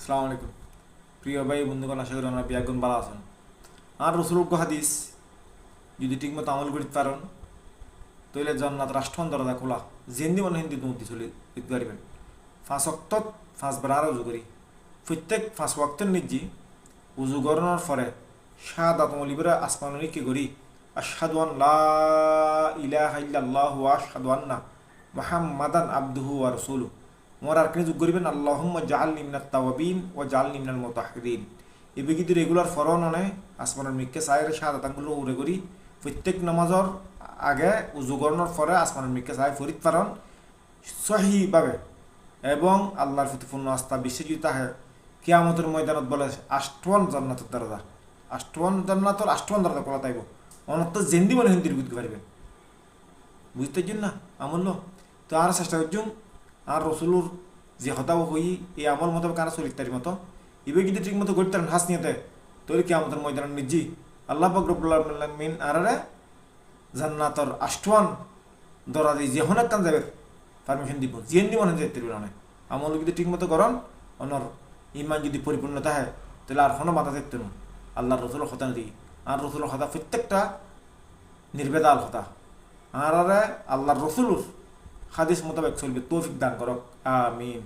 আসসালামু আলাইকুম প্রিয় ভাই বন্ধুগণ, আশা করি আমরা বিয়াগুন ভালো আছেন। আর রসুলজ্ঞ হাদিস যদি ঠিকমতো আমল করতে পারেন তাহলে জান্নাত রাষ্ট্রন দরজা খোলা যেন্দি মনে হিন্দি তুমি চলে দিতে পারবেন। 5 ওয়াক্ত 5 বার আর উজু করি প্রত্যেক 5 ওয়াক্তের নিজি উজু করানোর পরে শাহাদাত মলিবরা আসমানি কি করি আশহাদু আন লা ইলাহা ইল্লাল্লাহু ওয়া আশহাদু আন্না মুহাম্মাদান আবদুহু ওয়া রাসূলুহু। মরার কিনে যোগ করিবেন আল্লাহুম্মা জাআলনি মিনাত তাওয়াবিন ওয়া জাআলনি মিনাল মুতাহহিরিন। এবে কিন্তু রেগুলার ফরন অনে আসমানের মিককে সাইরে শাহাদাতাঙ্গুলো উড়ে করি প্রত্যেক নামাজর আগে উজু করানোর পরে আসমানের মিককে সাই ফরিদ পারন সহিভাবে এবং আল্লাহর প্রতি পূর্ণ আস্থা বিশ্বে যদি তাহে কিয়ামতের ময়দানত বলে আষ্টওয়ান জান্নাতের দরজা আষ্টওয়ান দরজা খোলা তাইব অনর্থ জেন্দি মনে হিন্দির বুঝতে পারবেন। বুঝতে না আমল তো আর চেষ্টা করছুন আর রসুলুর যে হতাও হই এই আমল মতো কারা চলিতারি মতো ইবে যদি ঠিক মতো করতেন হাস নিয়েতে তৈরি কি আমাদের ময়দান নিজি আল্লাহ পাক রব্বুল আলামিন আরারে জান্নাতর আষ্টওয়ান দরাদি যে হন একখান যাবে পারমিশন দিব জিয়েন্দি মনে যেতে না আমল যদি ঠিক মতো করন অনর ইমান যদি পরিপূর্ণতা হয় তাহলে আর কোনো বাধা দেখতে না। আল্লাহর রসুলের হতা দিই আর রসুলের হতা প্রত্যেকটা নির্বেদাল হতা আর আল্লাহর রসুলুর হাদিস মোতাবেক চলবে তৌফিক দান করক আমিন।